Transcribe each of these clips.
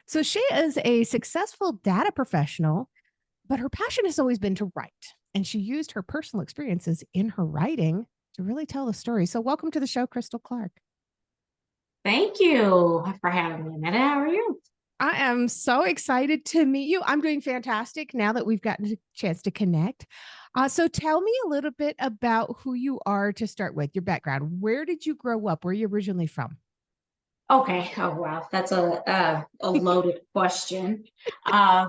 So she is a successful data professional, but her passion has always been to write. And she used her personal experiences in her writing to really tell the story. So, welcome to the show, Krystal Clark. Thank you for having me, Amanda. How are you? I am so excited to meet you. I'm doing fantastic now that we've gotten a chance to connect. So, tell me a little bit about who you are to start with, your background. Where did you grow up? Where are you originally from? Okay. Oh, wow. That's a loaded question. Uh,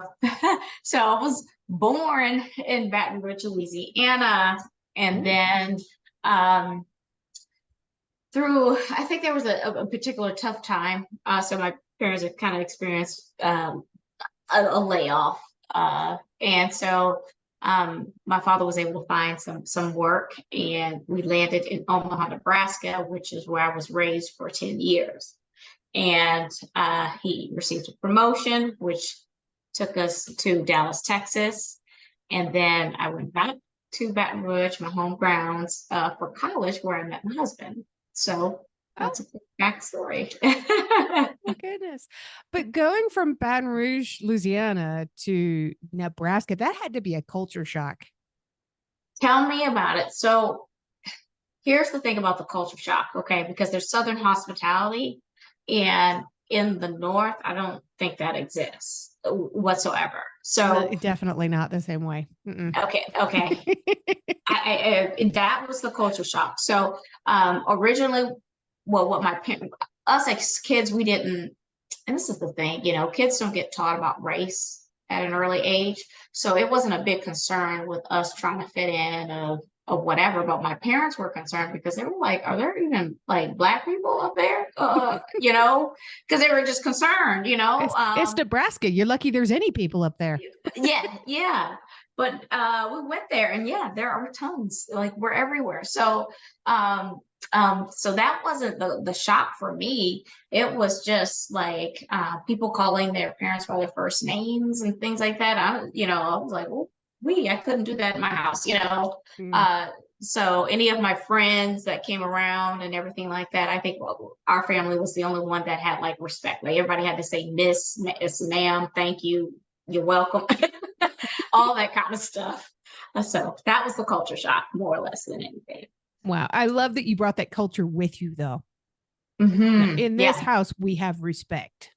so I was born in Baton Rouge, Louisiana, and Ooh. then um, through, I think there was a particular tough time. So my parents had kind of experienced a layoff. And so my father was able to find some work, and we landed in Omaha, Nebraska, which is where I was raised for 10 years. And he received a promotion, which took us to Dallas, Texas. And then I went back to Baton Rouge, my home grounds, for college, where I met my husband. So Oh, that's a quick backstory. my goodness. But going from Baton Rouge, Louisiana to Nebraska, that had to be a culture shock. Tell me about it. So here's the thing about the culture shock, okay? Because there's Southern hospitality, and in the North, I don't think that exists whatsoever. So, Definitely not the same way. okay. That was the culture shock. So, originally, well, what my parents, us as kids, we didn't, and this is the thing, kids don't get taught about race at an early age. So it wasn't a big concern with us trying to fit in of whatever. But my parents were concerned because they were like, are there even like black people up there? Because they were just concerned, It's Nebraska. You're lucky there's any people up there. yeah, yeah. But we went there, and yeah, there are tons. Like, we're everywhere. So that wasn't the shock for me. It was just like people calling their parents by their first names and things like that. I was like, well, I couldn't do that in my house. Mm. Uh, so any of my friends that came around and everything like that, I think, well, our family was the only one that had like respect. Like, everybody had to say miss, ma'am, thank you, you're welcome, all that kind of stuff. So that was the culture shock, more or less, than anything. Wow. I love that you brought that culture with you, though. In this Yeah. house, we have respect.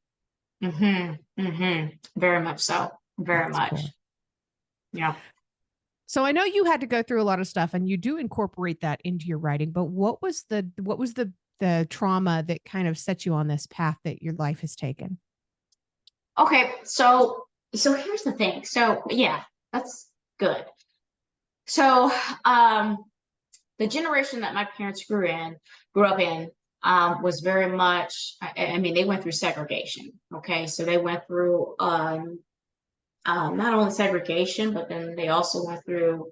Very much so. Very That's much. cool. Yeah. So I know you had to go through a lot of stuff and you do incorporate that into your writing, but what was the trauma that kind of set you on this path that your life has taken? Okay. So here's the thing. So yeah, that's good. So the generation that my parents grew up in, was very much, I mean, they went through segregation. Okay. So they went through not only segregation, but then they also went through,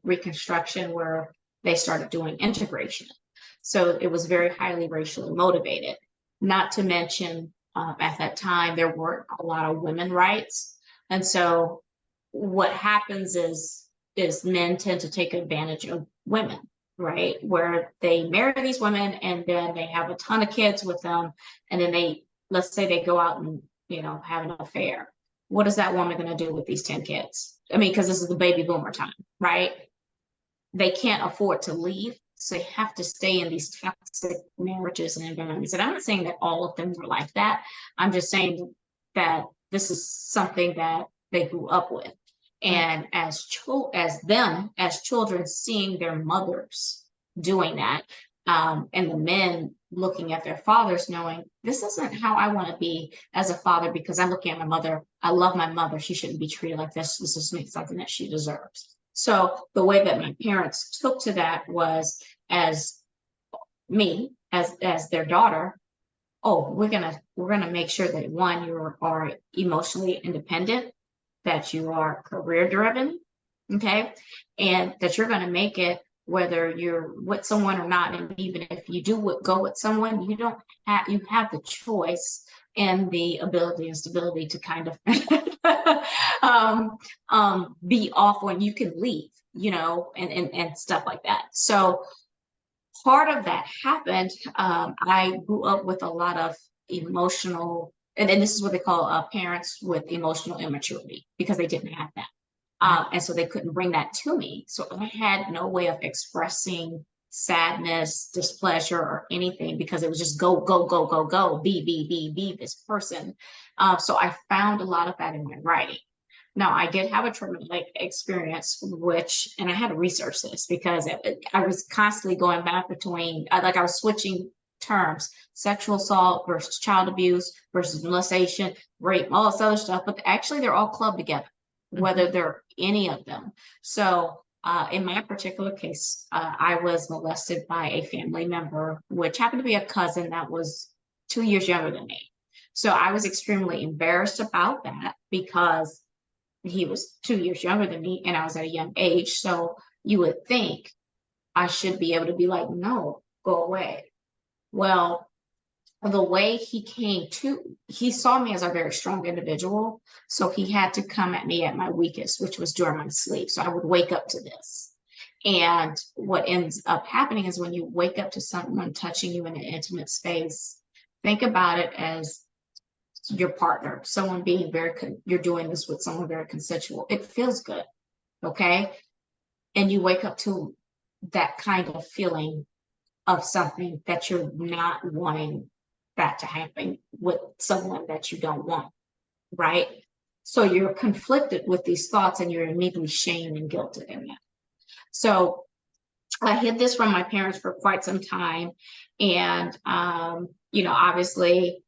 Reconstruction, where they started doing integration. So it was very highly racially motivated. Not to mention, at that time, there weren't a lot of women rights. And so what happens is men tend to take advantage of women, right? Where they marry these women, and then they have a ton of kids with them. And then let's say they go out and, have an affair. What is that woman going to do with these 10 kids? I mean, because this is the baby boomer time, right? They can't afford to leave. So they have to stay in these toxic marriages and environments. And I'm not saying that all of them were like that. I'm just saying that this is something that they grew up with. Right. And as children, seeing their mothers doing that, and the men looking at their fathers, knowing this isn't how I want to be as a father, because I'm looking at my mother. I love my mother. She shouldn't be treated like this. This is something that she deserves. So the way that my parents took to that was, as me, as their daughter, oh, we're gonna make sure that, one, you are emotionally independent, that you are career driven, okay, and that you're gonna make it whether you're with someone or not. And even if you do go with someone, you have the choice and the ability and stability to kind of be off when you can leave, and stuff like that. So part of that happened. I grew up with a lot of emotional and this is what they call parents with emotional immaturity, because they didn't have that. Right. And so they couldn't bring that to me. So I had no way of expressing sadness, displeasure, or anything, because it was just go, go, go, go, go, be this person. So I found a lot of that in my writing. Now, I did have a traumatic experience, which, and I had to research this because I was constantly going back between, like I was switching terms: sexual assault versus child abuse versus molestation, rape, all this other stuff. But actually, they're all clubbed together, Mhm. whether they're any of them. So, in my particular case, I was molested by a family member, which happened to be a cousin that was 2 years younger than me. So I was extremely embarrassed about that because he was 2 years younger than me and I was at a young age. So you would think I should be able to be like, no, go away. Well, the way he saw me as a very strong individual. So he had to come at me at my weakest, which was during my sleep. So I would wake up to this. And what ends up happening is when you wake up to someone touching you in an intimate space, think about it as your partner, someone being you're doing this with someone very consensual. It feels good. Okay. And you wake up to that kind of feeling of something that you're not wanting that to happen with someone that you don't want. Right. So you're conflicted with these thoughts and you're immediately shamed and guilted in that. So I hid this from my parents for quite some time. And, obviously,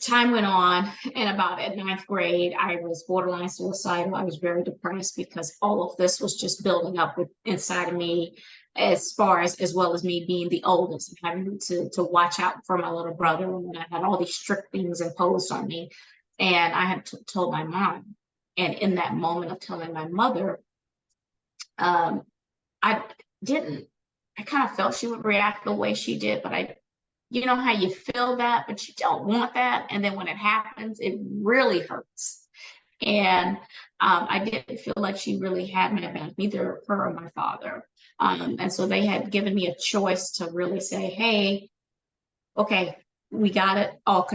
time went on, and about at ninth grade, I was borderline suicidal. I was very depressed because all of this was just building up inside of me, as far as well as me being the oldest and having to watch out for my little brother. And I had all these strict things imposed on me. And I had told my mom. And in that moment of telling my mother, um, I didn't, I kind of felt she would react the way she did, but you know how you feel that, but you don't want that. And then when it happens, it really hurts. And I didn't feel like she really had my back, neither her or my father. And so they had given me a choice to really say, hey, okay, we got it all,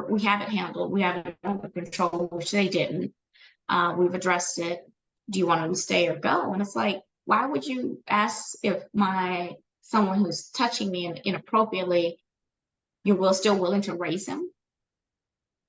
we have it handled, we have it under control, which they didn't. We've addressed it. Do you want them to stay or go? And it's like, why would you ask if someone who's touching me inappropriately, you're still willing to raise him?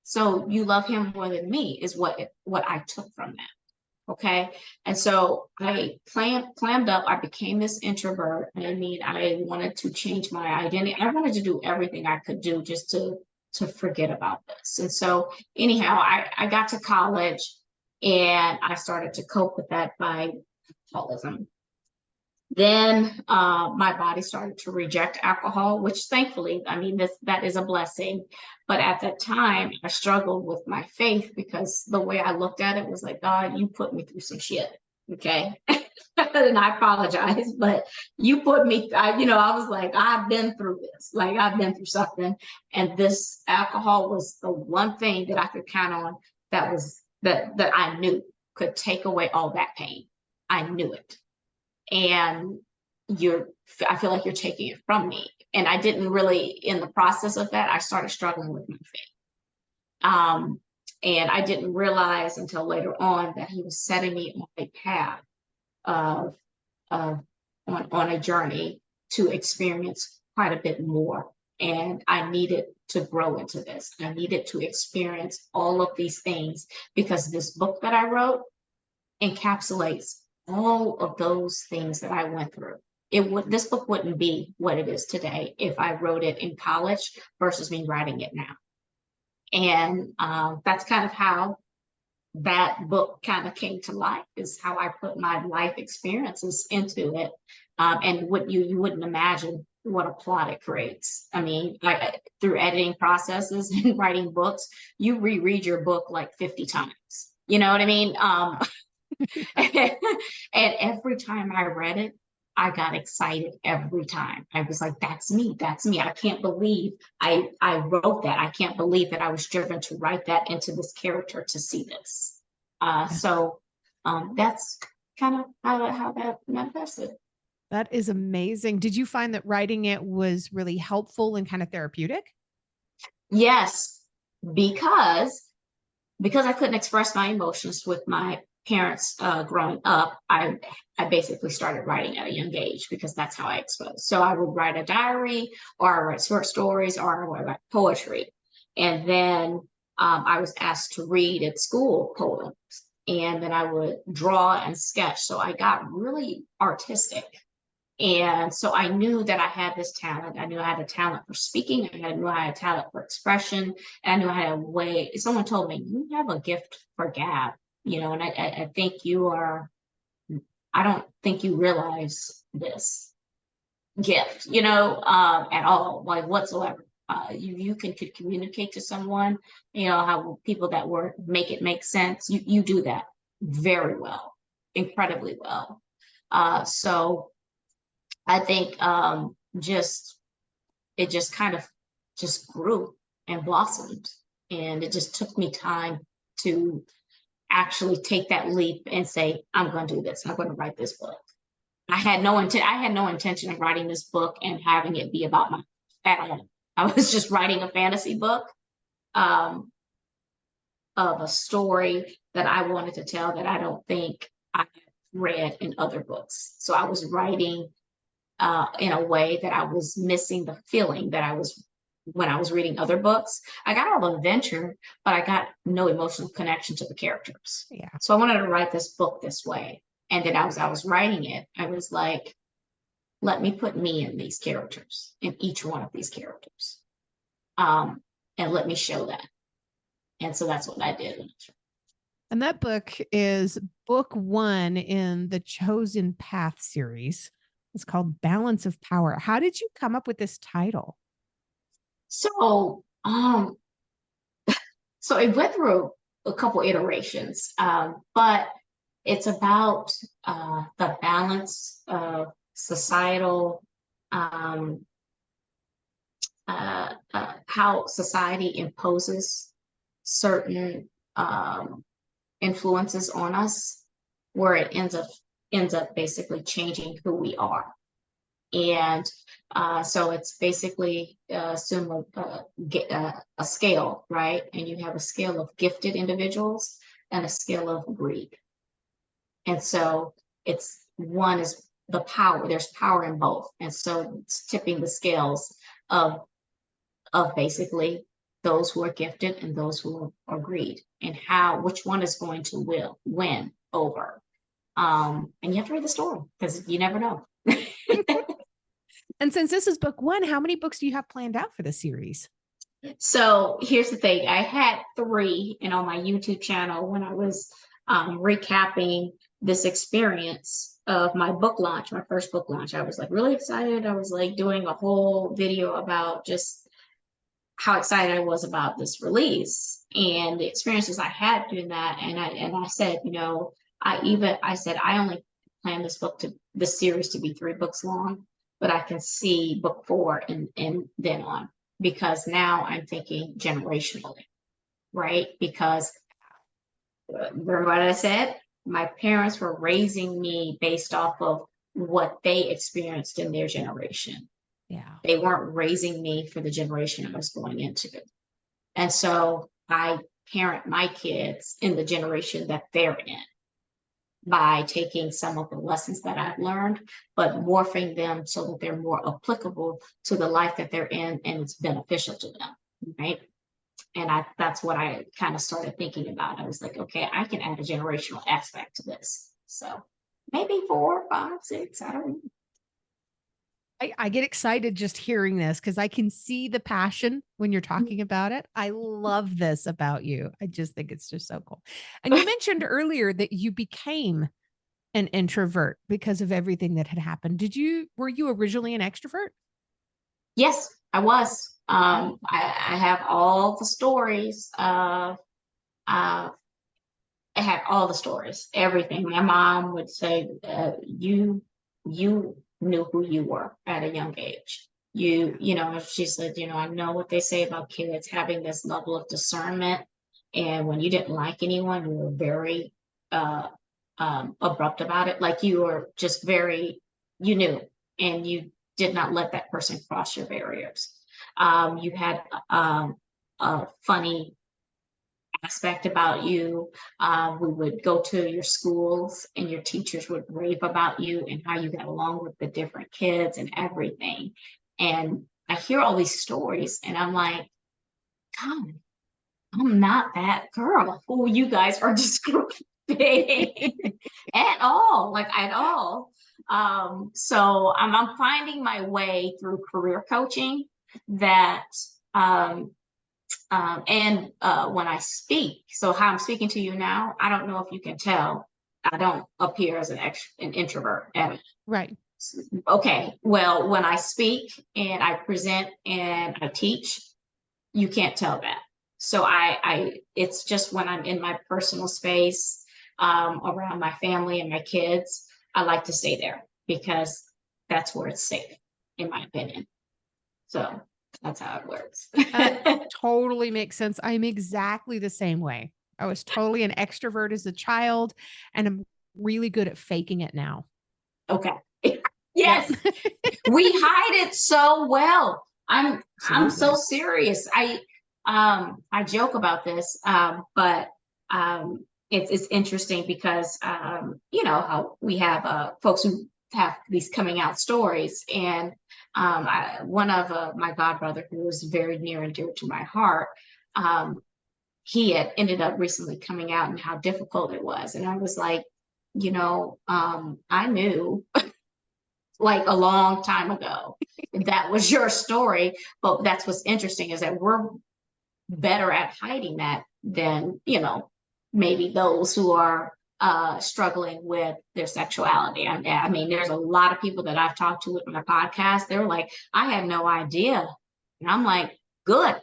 So you love him more than me, is what I took from that. Okay. And so I clammed up. I became this introvert. I mean, I wanted to change my identity. I wanted to do everything I could do just to forget about this. And so anyhow, I got to college and I started to cope with that by alcoholism. Then my body started to reject alcohol, which thankfully, I mean, that is a blessing. But at that time, I struggled with my faith because the way I looked at it was like, God, you put me through some shit. Okay. And I apologize, but you put me, I was like, I've been through this. Like, I've been through something. And this alcohol was the one thing that I could count on that I knew could take away all that pain. I knew it. And I feel like you're taking it from me. And I didn't really, in the process of that, I started struggling with my faith. And I didn't realize until later on that he was setting me on a path of, on a journey to experience quite a bit more. And I needed to grow into this. I needed to experience all of these things because this book that I wrote encapsulates all of those things that I went through. This book wouldn't be what it is today if I wrote it in college versus me writing it now. And that's kind of how that book kind of came to life, is how I put my life experiences into it. And what you wouldn't imagine what a plot it creates. I mean, through editing processes and writing books, you reread your book like 50 times. You know what I mean? And every time I read it, I got excited every time. I was like, that's me. That's me. I can't believe I wrote that. I can't believe that I was driven to write that into this character to see this. Yeah. So that's kind of how that manifested. That is amazing. Did you find that writing it was really helpful and kind of therapeutic? Yes. because I couldn't express my emotions with my parents growing up. I basically started writing at a young age because that's how I exposed. So I would write a diary, or I write short stories, or I would write poetry. And then I was asked to read at school poems, and then I would draw and sketch. So I got really artistic. And so I knew that I had this talent. I knew I had a talent for speaking. I knew I had a talent for expression. And I knew I had a way. Someone told me, you have a gift for gab, and I think you are, I don't think you realize this gift, at all, like whatsoever. You could communicate to someone, how people that were make sense. You do that very well, incredibly well. So I think just it just kind of just grew and blossomed, and it just took me time to actually take that leap and say, I'm going to do this. I'm going to write this book. I had no intention of writing this book and having it be about my at all. I was just writing a fantasy book um, of a story that I wanted to tell that I don't think I read in other books. So I was writing in a way that I was missing the feeling that I was when I was reading other books. I got all the adventure, but I got no emotional connection to the characters. Yeah. So I wanted to write this book this way. And then as I was writing it, I was like, let me put me in these characters, in each one of these characters. And let me show that. And so that's what I did. And that book is book 1 in the Chosen Path series. It's called Balance of Power. How did you come up with this title? So it went through a couple iterations, but it's about the balance of societal, um, how society imposes certain influences on us, where it ends up basically changing who we are. And so it's basically assume a scale, right? And you have a scale of gifted individuals and a scale of greed. And so it's one is the power. There's power in both, and so it's tipping the scales of basically those who are gifted and those who are greed, and which one is going to win over. And you have to read the story because you never know. And since this is book 1, how many books do you have planned out for the series? So here's the thing. I had 3, and on my YouTube channel when I was recapping this experience of my book launch, my first book launch, I was like really excited. I was like doing a whole video about just how excited I was about this release and the experiences I had doing that. And I said, I said, I only plan this series to be 3 books long, but I can see book 4 and then on, because now I'm thinking generationally, right? Because remember what I said? My parents were raising me based off of what they experienced in their generation. Yeah. They weren't raising me for the generation I was going into. And so I parent my kids in the generation that they're in by taking some of the lessons that I've learned, but morphing them so that they're more applicable to the life that they're in and it's beneficial to them, right? And that's what I kind of started thinking about. I was like, okay, I can add a generational aspect to this. So maybe 4, 5, 6, I don't know. I get excited just hearing this because I can see the passion when you're talking about it. I love this about you. I just think it's just so cool. And you mentioned earlier that you became an introvert because of everything that had happened. Were you originally an extrovert? Yes, I was. I have all the stories of I had all the stories, everything. My mom would say, you knew who you were at a young age. She said, I know what they say about kids having this level of discernment. And when you didn't like anyone, you were very abrupt about it. Like you were just you knew, and you did not let that person cross your barriers. You had a funny aspect about you. We would go to your schools and your teachers would rave about you and how you got along with the different kids and everything. And I hear all these stories and I'm like, God, I'm not that girl who you guys are describing at all, like at all. So I'm finding my way through career coaching that um, and when I speak, so how I'm speaking to you now, I don't know if you can tell, I don't appear as an introvert. Right. Okay, well, when I speak and I present and I teach, you can't tell that. So it's just when I'm in my personal space, around my family and my kids, I like to stay there because that's where it's safe, in my opinion. So that's how it works. Totally makes sense. I'm exactly the same way. I was totally an extrovert as a child, and I'm really good at faking it now. Okay. Yep. Yes, we hide it so well. I'm so Absolutely. serious. I joke about this, but it's interesting because you know how we have folks who have these coming out stories, and one of my godbrother who was very near and dear to my heart. Um, he had ended up recently coming out and how difficult it was, and I was like, you know, I knew like a long time ago that was your story, but that's what's interesting is that we're better at hiding that than, you know, maybe those who are struggling with their sexuality. I mean, there's a lot of people that I've talked to with my podcast. They're like, I had no idea. And I'm like, good,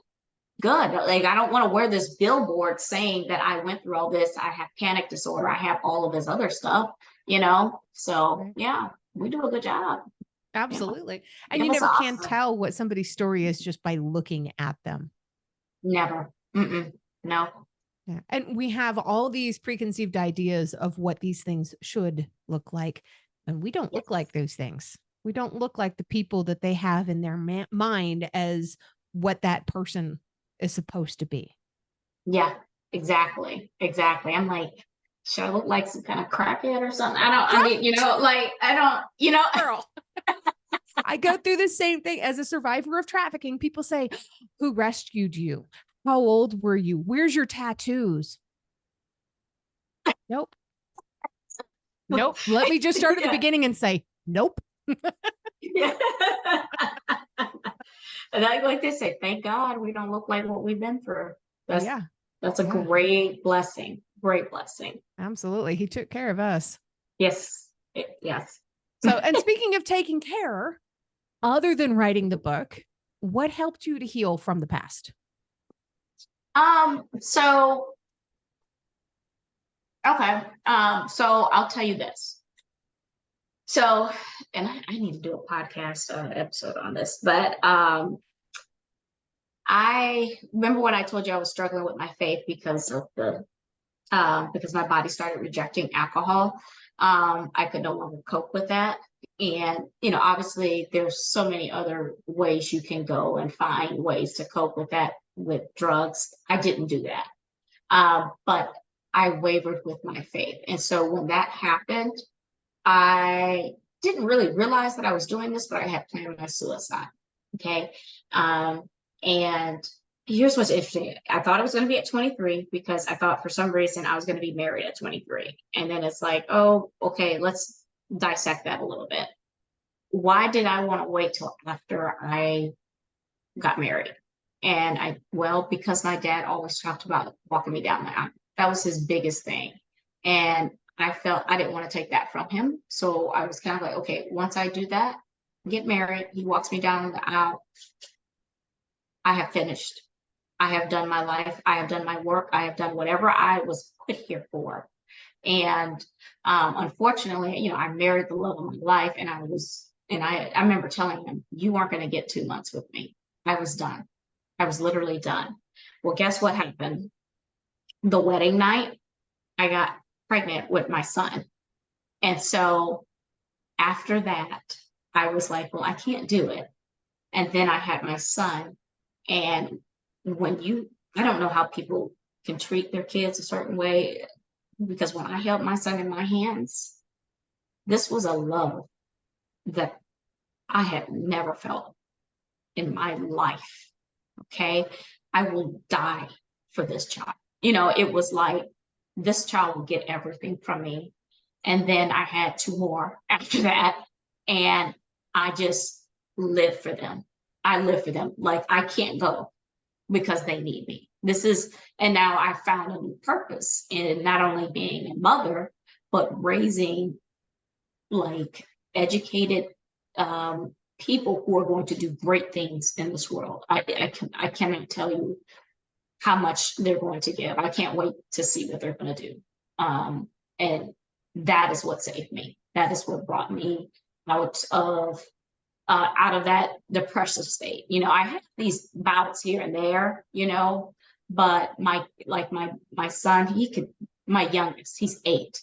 good. Like, I don't want to wear this billboard saying that I went through all this. I have panic disorder. I have all of this other stuff, you know? So, Right. yeah, we do a good job. Yeah. Absolutely. And It you was never can awesome. tell what somebody's story is just by looking at them. Never. Mm-mm. No. Yeah. And we have all these preconceived ideas of what these things should look like. And we don't Yes. look like those things. We don't look like the people that they have in their mind as what that person is supposed to be. Yeah. Exactly. Exactly. I'm like, should I look like some kind of crackhead or something? I mean, you know, like, I don't, you know. Girl. I go through the same thing as a survivor of trafficking. People say, who rescued you? How old were you? Where's your tattoos? Nope. Nope. Let me just start at the Yeah. beginning and say, nope. Yeah. And I like to say, thank God we don't look like what we've been through. That's Yeah. that's a Yeah. great blessing. Great blessing. Absolutely. He took care of us. Yes. Yes. So, and speaking of taking care, other than writing the book, what helped you to heal from the past? So okay. So I'll tell you this. So, and I need to do a podcast episode on this, but I remember when I told you I was struggling with my faith because of the because my body started rejecting alcohol. I could no longer cope with that. And, you know, obviously there's so many other ways you can go and find ways to cope with that with drugs. I didn't do that. But I wavered with my faith. And so when that happened, I didn't really realize that I was doing this, but I had planned my suicide. Okay. Um, and here's what's interesting. I thought it was going to be at 23 because I thought for some reason I was going to be married at 23. And then it's like, oh, okay, let's dissect that a little bit. Why did I want to wait till after I got married? And well, because my dad always talked about walking me down the aisle. That was his biggest thing. And I felt I didn't want to take that from him. So I was kind of like, okay, once I do that, get married, he walks me down the aisle. I have finished. I have done my life. I have done my work. I have done whatever I was put here for. And unfortunately, you know, I married the love of my life, and I remember telling him, you weren't going to get 2 months with me. I was done. I was literally done. Well, guess what happened? The wedding night, I got pregnant with my son. And so after that, I was like, well, I can't do it. And then I had my son, and when you, I don't know how people can treat their kids a certain way, because when I held my son in my hands, this was a love that I had never felt in my life. Okay. I will die for this child. It was like this child will get everything from me. And then I had two more after that. And I just live for them. I live for them. Like I can't go because they need me. And now I found a new purpose in not only being a mother, but raising like educated people who are going to do great things in this world. I cannot tell you how much they're going to give. I can't wait to see what they're going to do. And that is what saved me. That is what brought me out of that depressive state. I have these bouts here and there, but my son, my youngest, he's 8.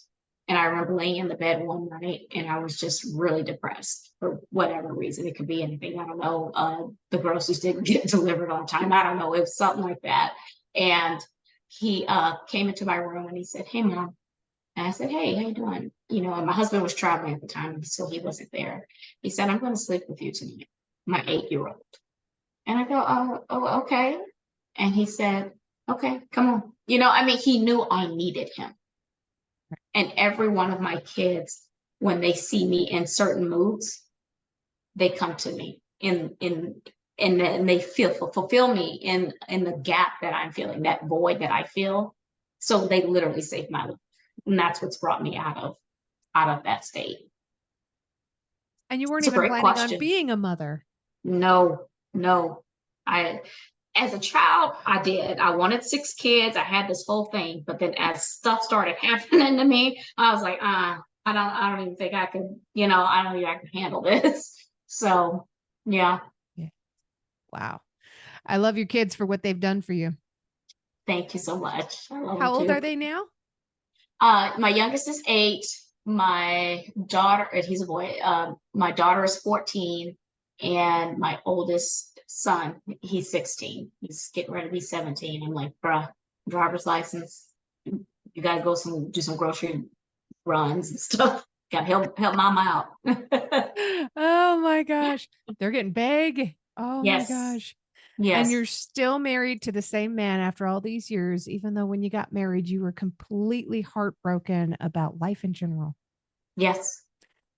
And I remember laying in the bed one night and I was just really depressed for whatever reason. It could be anything. I don't know. The groceries didn't get delivered on time. I don't know. It was something like that. And he came into my room and he said, "Hey, Mom." And I said, "Hey, how you doing?" And my husband was traveling at the time, so he wasn't there. He said, "I'm going to sleep with you tonight," my 8-year-old. And I go, "Oh, okay." And he said, "Okay, come on." He knew I needed him. And every one of my kids, when they see me in certain moods, they come to me and they fulfill me in the gap that I'm feeling, that void that I feel. So they literally saved my life. And that's what's brought me out of that state. And you weren't It's a even great planning on question. being a mother. No, no. I As a child, I did. I wanted 6 kids. I had this whole thing, but then as stuff started happening to me, I was like, I don't even think I could, I don't think I can handle this. So yeah, Yeah. Wow. I love your kids for what they've done for you. thank you so much. I love them How old are too. they now? My youngest is 8. My daughter, he's a boy. My daughter is 14, and my oldest son, he's 16. He's getting ready to be 17. I'm like, bruh, driver's license. You gotta go do some grocery runs and stuff. Gotta help mom out. Oh my gosh. They're getting big. Oh my Yes, gosh. And you're yes, still married to the same man after all these years, even though when you got married, you were completely heartbroken about life in general. yes,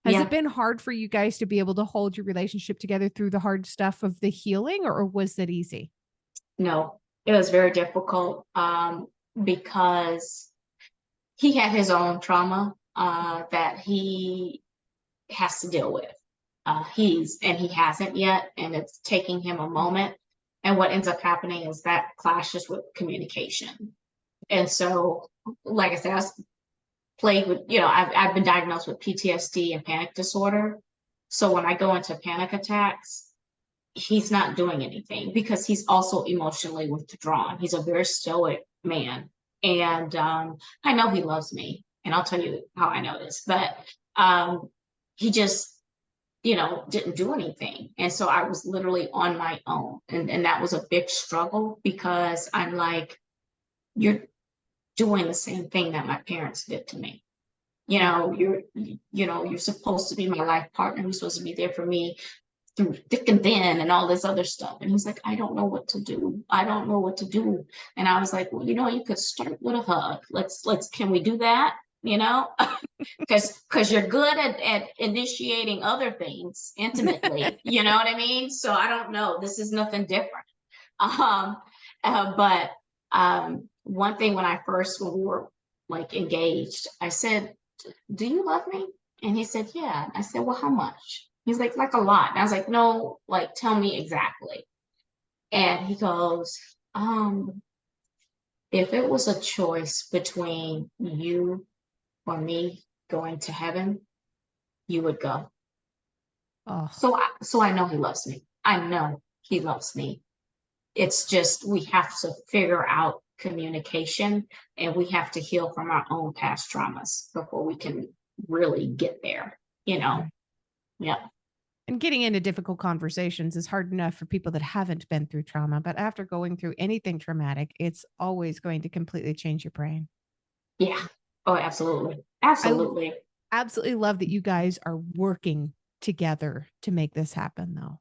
Has it yeah. been hard for you guys to be able to hold your relationship together through the hard stuff of the healing, or was it easy? No, it was very difficult because he had his own trauma that he has to deal with. He hasn't yet, and it's taking him a moment. And what ends up happening is that clashes with communication. And so, like I said, I was plagued with, I've been diagnosed with PTSD and panic disorder. So when I go into panic attacks, he's not doing anything because he's also emotionally withdrawn. He's a very stoic man. And I know he loves me. And I'll tell you how I know this, but he just, didn't do anything. And so I was literally on my own. And that was a big struggle because I'm like, you're doing the same thing that my parents did to me. You're supposed to be my life partner. You're supposed to be there for me through thick and thin and all this other stuff. And he's like, I don't know what to do. I don't know what to do. And I was like, well, you could start with a hug. Can we do that? Because you're good at initiating other things intimately. You know what I mean? So I don't know. This is nothing different. Um, but one thing when we were like engaged, I said, "Do you love me?" And he said, "Yeah." I said, "Well, how much?" He's like a lot. And I was like, "No, like tell me exactly." And he goes, um, "If it was a choice between you or me going to heaven, you would go." Oh, So I know he loves me. I know he loves me. It's just we have to figure out communication and we have to heal from our own past traumas before we can really get there, you know. right. Yeah. And getting into difficult conversations is hard enough for people that haven't been through trauma. But after going through anything traumatic, it's always going to completely change your brain. Yeah. Oh, absolutely. I Absolutely. absolutely love that you guys are working together to make this happen, though.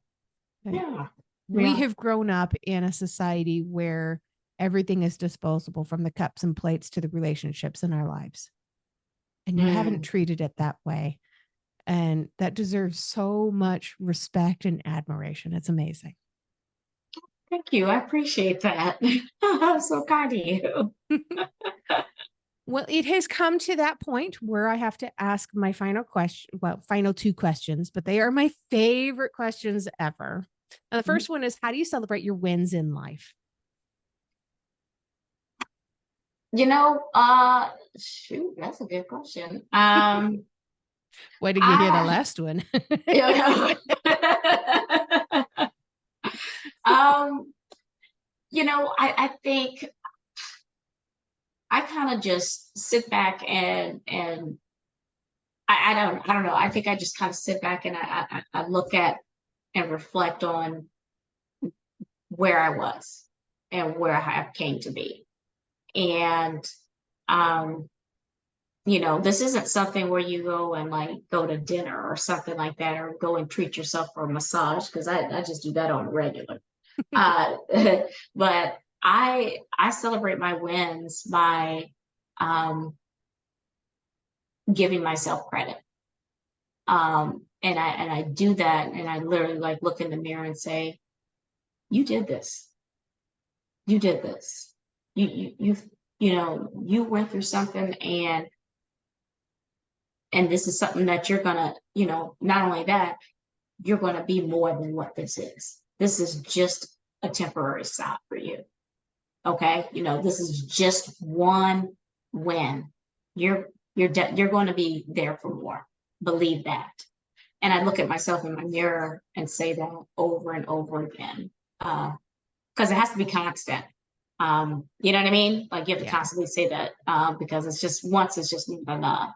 Yeah. We Yeah. have grown up in a society where everything is disposable, from the cups and plates to the relationships in our lives. And you haven't Mm. treated it that way. And that deserves so much respect and admiration. It's amazing. Thank you. I appreciate that. So kind of you. Well, it has come to that point where I have to ask my final question. Well, final two questions, but they are my favorite questions ever. And the first one is, how do you celebrate your wins in life? Shoot, that's a good question. Where did you hear the I, last one? you know, um, I think I kind of just sit back and I don't know. I think I just kind of sit back and I look at and reflect on where I was and where I have came to be. And um, this isn't something where you go and like go to dinner or something like that, or go and treat yourself for a massage, because I just do that on a regular. Uh, but I celebrate my wins by giving myself credit. And I do that, and I literally like look in the mirror and say, "You did this. You did this. You went through something, and this is something that you're gonna, not only that, you're gonna be more than what this is. This is just a temporary stop for you. Okay, this is just one win. You're going to be there for more. Believe that." And I look at myself in my mirror and say that over and over again, because it has to be constant. You know what I mean? Like, you have to Yeah. constantly say that, because it's just once, it's just not enough.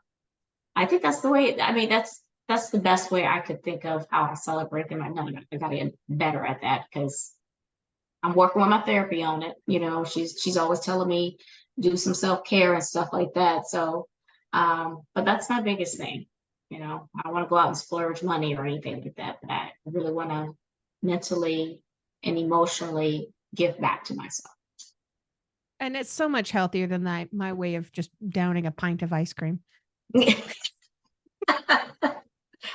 I think that's the way. I mean, that's the best way I could think of how I celebrate them. I know I got to get better at that, because I'm working with my therapy on it. She's always telling me do some self-care and stuff like that. So, but that's my biggest thing. I don't want to go out and splurge money or anything like that, but I really want to mentally and emotionally give back to myself. And it's so much healthier than my way of just downing a pint of ice cream.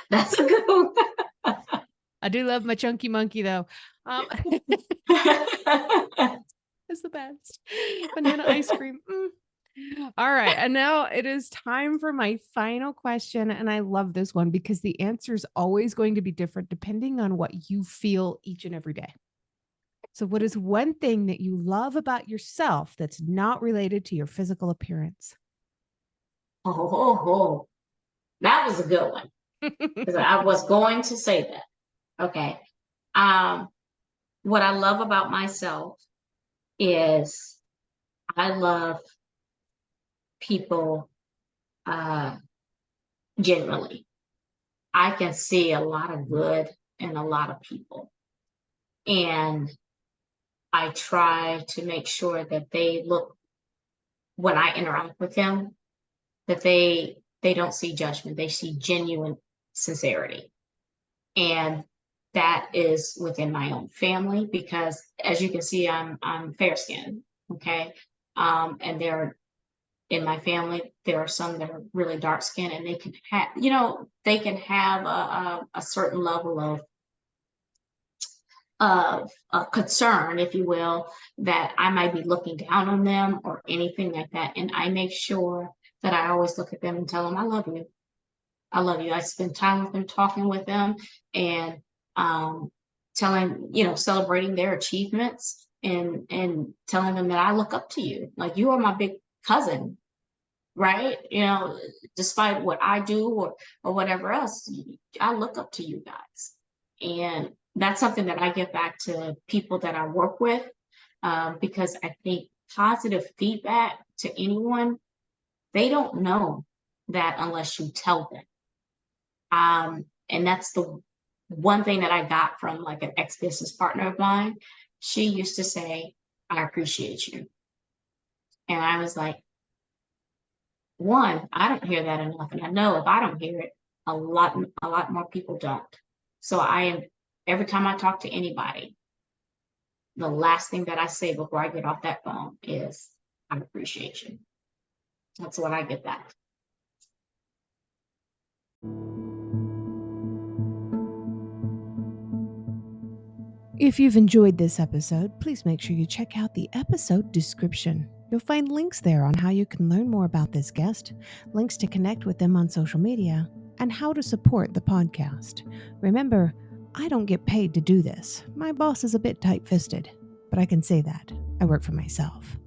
That's a good one. I do love my chunky monkey though. It's the best. Banana ice cream. All right. And now it is time for my final question. And I love this one because the answer is always going to be different depending on what you feel each and every day. So, what is one thing that you love about yourself that's not related to your physical appearance? Oh, that was a good one, because I was going to say that. Okay. Um, what I love about myself is I love people, uh, generally. I can see a lot of good in a lot of people. And I try to make sure that they look, when I interact with them, that they don't see judgment. They see genuine sincerity. And that is within my own family, because as you can see, I'm fair skinned. Okay. And in my family, there are some that are really dark skinned, and they can have a certain level of concern, if you will, that I might be looking down on them or anything like that. And I make sure that I always look at them and tell them, I love you. I love you. I spend time with them, talking with them, and um, celebrating their achievements, and telling them that I look up to you. Like, you are my big cousin, right? Despite what I do, or whatever else, I look up to you guys. And that's something that I give back to people that I work with, because I think positive feedback to anyone, they don't know that unless you tell them. And that's one thing that I got from like an ex-business partner of mine, she used to say, I appreciate you. And I was like, one, I don't hear that enough. And I know if I don't hear it, a lot more people don't. So I am every time I talk to anybody, the last thing that I say before I get off that phone is I appreciate you. That's what I get back. If you've enjoyed this episode, please make sure you check out the episode description. You'll find links there on how you can learn more about this guest, links to connect with them on social media, and how to support the podcast. Remember, I don't get paid to do this. My boss is a bit tight-fisted, but I can say that. I work for myself.